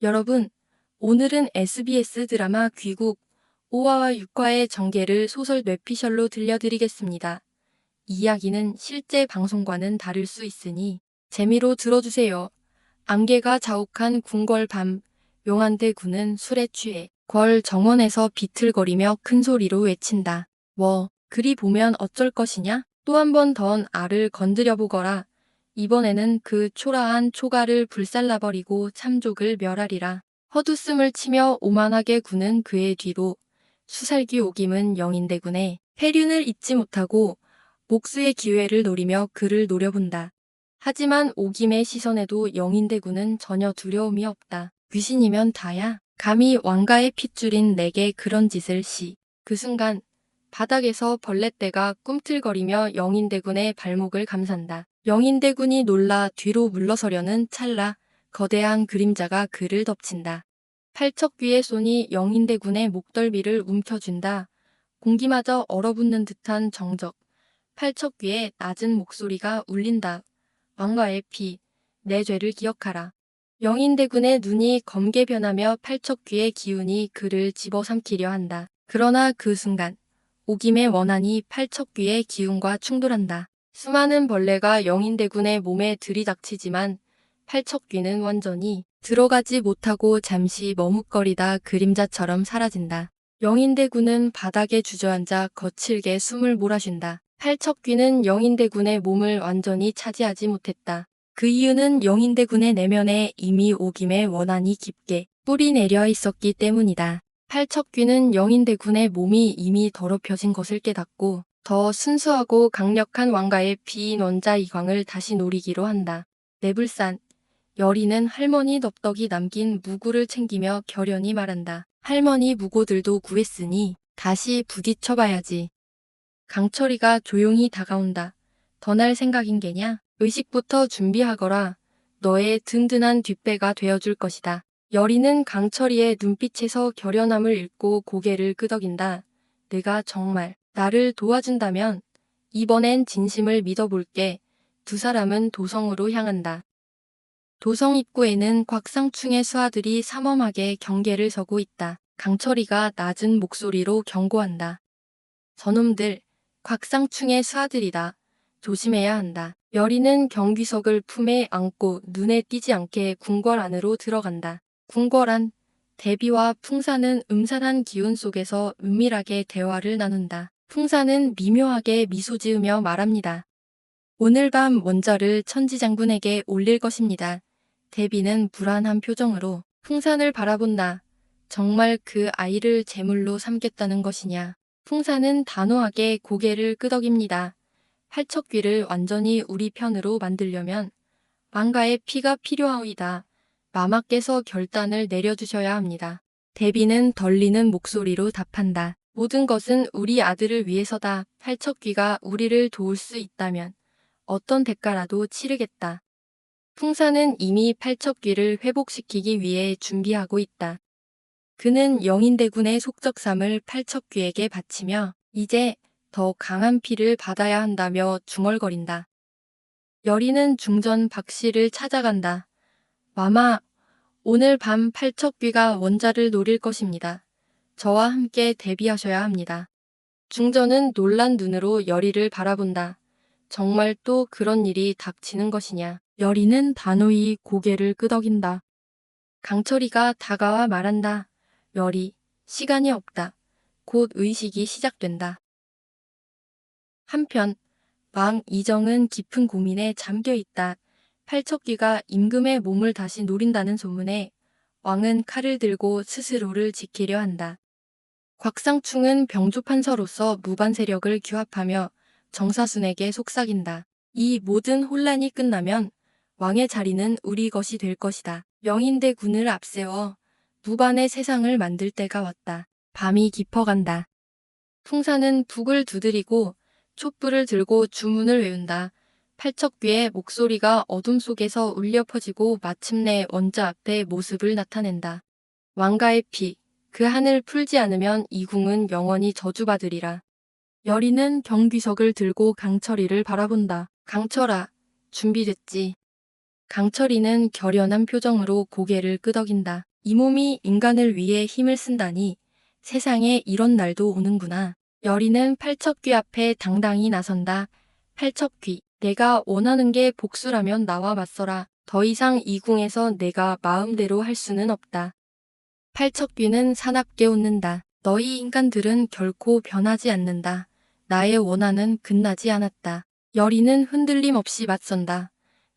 여러분, 오늘은 SBS 드라마 귀국 5화와 6화의 전개를 소설 뇌피셜로 들려드리겠습니다. 이 이야기는 실제 방송과는 다를 수 있으니 재미로 들어주세요. 안개가 자욱한 궁궐 밤, 용안대군은 술에 취해 궐 정원에서 비틀거리며 큰 소리로 외친다. 뭐, 그리 보면 어쩔 것이냐? 또 한 번 더 알을 건드려 보거라. 이번에는 그 초라한 초가를 불살라버리고 참족을 멸하리라. 헛웃음을 치며 오만하게 구는 그의 뒤로 수살기 오김은 영인대군의 해륜을 잊지 못하고 복수의 기회를 노리며 그를 노려본다. 하지만 오김의 시선에도 영인대군은 전혀 두려움이 없다. 귀신이면 다야. 감히 왕가의 핏줄인 내게 그런 짓을 시. 그 순간 바닥에서 벌레떼가 꿈틀거리며 영인대군의 발목을 감싼다. 영인대군이 놀라 뒤로 물러서려는 찰나 거대한 그림자가 그를 덮친다. 팔척귀의 손이 영인대군의 목덜미를 움켜쥔다. 공기마저 얼어붙는 듯한 정적. 팔척귀의 낮은 목소리가 울린다. 왕가의 피, 내 죄를 기억하라. 영인대군의 눈이 검게 변하며 팔척귀의 기운이 그를 집어삼키려 한다. 그러나 그 순간 오김의 원한이 팔척귀의 기운과 충돌한다. 수많은 벌레가 영인대군의 몸에 들이닥치지만 팔척귀는 완전히 들어가지 못하고 잠시 머뭇거리다 그림자처럼 사라진다. 영인대군은 바닥에 주저앉아 거칠게 숨을 몰아쉰다. 팔척귀는 영인대군의 몸을 완전히 차지하지 못했다. 그 이유는 영인대군의 내면에 이미 오김의 원한이 깊게 뿌리 내려 있었기 때문이다. 팔척귀는 영인대군의 몸이 이미 더럽혀진 것을 깨닫고 더 순수하고 강력한 왕가의 피인 원자 이광을 다시 노리기로 한다. 내불산 여리는 할머니 넙떡이 남긴 무구를 챙기며 결연히 말한다. 할머니 무고들도 구했으니 다시 부딪혀봐야지. 강철이가 조용히 다가온다. 떠날 생각인 게냐? 의식부터 준비하거라. 너의 든든한 뒷배가 되어줄 것이다. 여리는 강철이의 눈빛에서 결연함을 읽고 고개를 끄덕인다. 내가 정말 나를 도와준다면 이번엔 진심을 믿어볼게. 두 사람은 도성으로 향한다. 도성 입구에는 곽상충의 수하들이 삼엄하게 경계를 서고 있다. 강철이가 낮은 목소리로 경고한다. 저놈들, 곽상충의 수하들이다. 조심해야 한다. 여리는 경비석을 품에 안고 눈에 띄지 않게 궁궐 안으로 들어간다. 궁궐 안, 대비와 풍사는 음산한 기운 속에서 은밀하게 대화를 나눈다. 풍사는 미묘하게 미소 지으며 말합니다. 오늘 밤 원자를 천지장군에게 올릴 것입니다. 대비는 불안한 표정으로 풍산을 바라본다. 정말 그 아이를 제물로 삼겠다는 것이냐. 풍산은 단호하게 고개를 끄덕입니다. 팔척귀를 완전히 우리 편으로 만들려면 왕가의 피가 필요하오이다. 마마께서 결단을 내려주셔야 합니다. 대비는 덜리는 목소리로 답한다. 모든 것은 우리 아들을 위해서다. 팔척귀가 우리를 도울 수 있다면 어떤 대가라도 치르겠다. 풍사는 이미 팔척귀를 회복시키기 위해 준비하고 있다. 그는 영인대군의 속적삼을 팔척귀에게 바치며 이제 더 강한 피를 받아야 한다며 중얼거린다. 여리는 중전 박씨를 찾아간다. 마마, 오늘 밤 팔척귀가 원자를 노릴 것입니다. 저와 함께 대비하셔야 합니다. 중전은 놀란 눈으로 여리를 바라본다. 정말 또 그런 일이 닥치는 것이냐. 여리는 단호히 고개를 끄덕인다. 강철이가 다가와 말한다. 여리, 시간이 없다. 곧 의식이 시작된다. 한편 왕 이정은 깊은 고민에 잠겨 있다. 팔척귀가 임금의 몸을 다시 노린다는 소문에 왕은 칼을 들고 스스로를 지키려 한다. 곽상충은 병조판서로서 무반 세력을 규합하며 정사순에게 속삭인다. 이 모든 혼란이 끝나면 왕의 자리는 우리 것이 될 것이다. 영인대군을 앞세워 무반의 세상을 만들 때가 왔다. 밤이 깊어간다. 풍사는 북을 두드리고 촛불을 들고 주문을 외운다. 팔척귀의 목소리가 어둠 속에서 울려 퍼지고 마침내 원자 앞에 모습을 나타낸다. 왕가의 피, 그 한을 풀지 않으면 이 궁은 영원히 저주받으리라. 여리는 경비석을 들고 강철이를 바라본다. 강철아, 준비됐지? 강철이는 결연한 표정으로 고개를 끄덕인다. 이 몸이 인간을 위해 힘을 쓴다니 세상에 이런 날도 오는구나. 여리는 팔척귀 앞에 당당히 나선다. 팔척귀, 내가 원하는 게 복수라면 나와 맞서라. 더 이상 이 궁에서 내가 마음대로 할 수는 없다. 팔척귀는 사납게 웃는다. 너희 인간들은 결코 변하지 않는다. 나의 원한은 끝나지 않았다. 여리는 흔들림 없이 맞선다.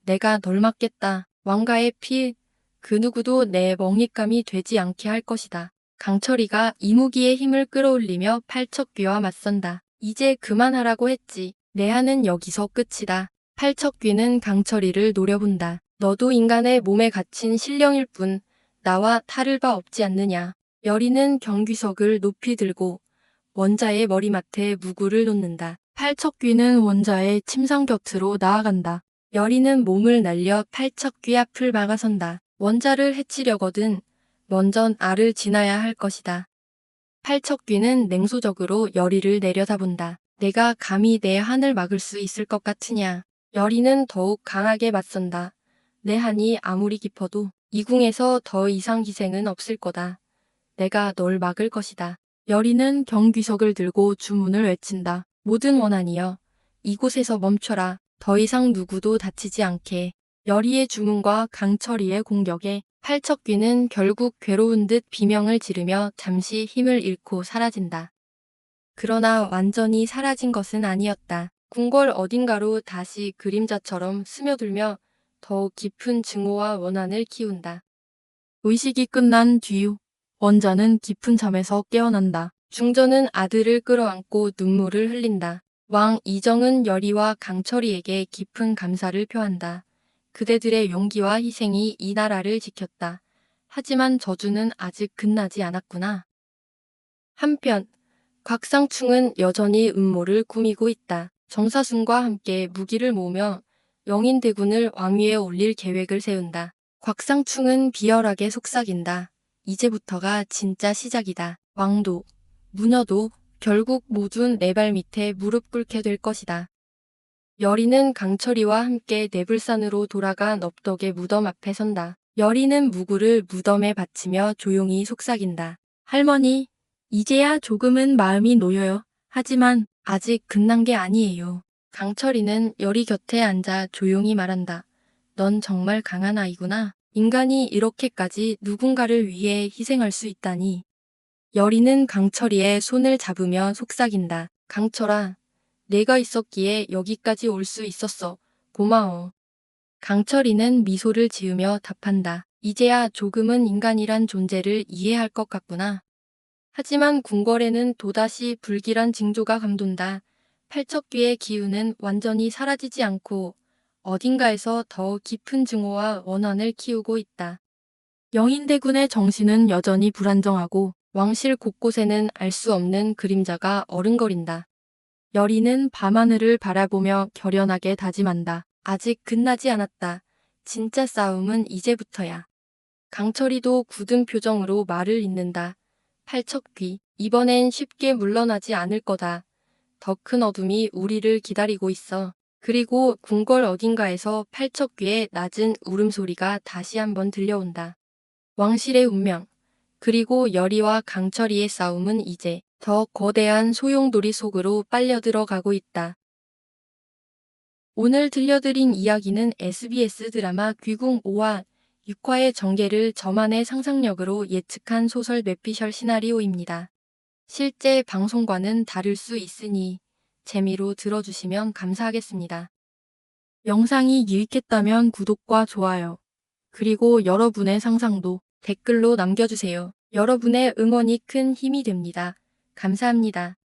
내가 널 막겠다. 왕가의 피, 그 누구도 내 먹잇감이 되지 않게 할 것이다. 강철이가 이무기의 힘을 끌어올리며 팔척귀와 맞선다. 이제 그만하라고 했지. 내 한은 여기서 끝이다. 팔척귀는 강철이를 노려본다. 너도 인간의 몸에 갇힌 신령일 뿐 나와 다를 바 없지 않느냐. 여리는 경귀석을 높이 들고 원자의 머리맡에 무구를 놓는다. 팔척귀는 원자의 침상 곁으로 나아간다. 여리는 몸을 날려 팔척귀 앞을 막아선다. 원자를 해치려거든 먼저 알을 지나야 할 것이다. 팔척귀는 냉소적으로 여리를 내려다본다. 내가 감히 내 한을 막을 수 있을 것 같으냐. 여리는 더욱 강하게 맞선다. 내 한이 아무리 깊어도 이 궁에서 더 이상 희생은 없을 거다. 내가 널 막을 것이다. 여리는 경귀석을 들고 주문을 외친다. 모든 원한이여, 이곳에서 멈춰라. 더 이상 누구도 다치지 않게. 여리의 주문과 강철이의 공격에 팔척귀는 결국 괴로운 듯 비명을 지르며 잠시 힘을 잃고 사라진다. 그러나 완전히 사라진 것은 아니었다. 궁궐 어딘가로 다시 그림자처럼 스며들며 더욱 깊은 증오와 원한을 키운다. 의식이 끝난 뒤 원자는 깊은 잠에서 깨어난다. 중전은 아들을 끌어안고 눈물을 흘린다. 왕 이정은 여리와 강철이에게 깊은 감사를 표한다. 그대들의 용기와 희생이 이 나라를 지켰다. 하지만 저주는 아직 끝나지 않았구나. 한편 곽상충은 여전히 음모를 꾸미고 있다. 정사순과 함께 무기를 모으며 영인대군을 왕위에 올릴 계획을 세운다. 곽상충은 비열하게 속삭인다. 이제부터가 진짜 시작이다. 왕도, 무녀도 결국 모두 내 발 밑에 무릎 꿇게 될 것이다. 여리는 강철이와 함께 내불산으로 돌아가 넙덕의 무덤 앞에 선다. 여리는 무구를 무덤에 바치며 조용히 속삭인다. 할머니, 이제야 조금은 마음이 놓여요. 하지만 아직 끝난 게 아니에요. 강철이는 여리 곁에 앉아 조용히 말한다. 넌 정말 강한 아이구나. 인간이 이렇게까지 누군가를 위해 희생할 수 있다니. 여리는 강철이의 손을 잡으며 속삭인다. 강철아, 내가 있었기에 여기까지 올 수 있었어. 고마워. 강철이는 미소를 지으며 답한다. 이제야 조금은 인간이란 존재를 이해할 것 같구나. 하지만 궁궐에는 또다시 불길한 징조가 감돈다. 팔척귀의 기운은 완전히 사라지지 않고 어딘가에서 더 깊은 증오와 원한을 키우고 있다. 영인대군의 정신은 여전히 불안정하고 왕실 곳곳에는 알 수 없는 그림자가 어른거린다. 여리는 밤하늘을 바라보며 결연하게 다짐한다. 아직 끝나지 않았다. 진짜 싸움은 이제부터야. 강철이도 굳은 표정으로 말을 잇는다. 팔척귀, 이번엔 쉽게 물러나지 않을 거다. 더 큰 어둠이 우리를 기다리고 있어. 그리고 궁궐 어딘가에서 팔척귀의 낮은 울음소리가 다시 한번 들려온다. 왕실의 운명, 그리고 여리와 강철이의 싸움은 이제 더 거대한 소용돌이 속으로 빨려 들어가고 있다. 오늘 들려드린 이야기는 SBS 드라마 귀궁 5화 6화의 전개를 저만의 상상력으로 예측한 소설 뇌피셜 시나리오입니다. 실제 방송과는 다를 수 있으니 재미로 들어주시면 감사하겠습니다. 영상이 유익했다면 구독과 좋아요, 그리고 여러분의 상상도 댓글로 남겨주세요. 여러분의 응원이 큰 힘이 됩니다. 감사합니다.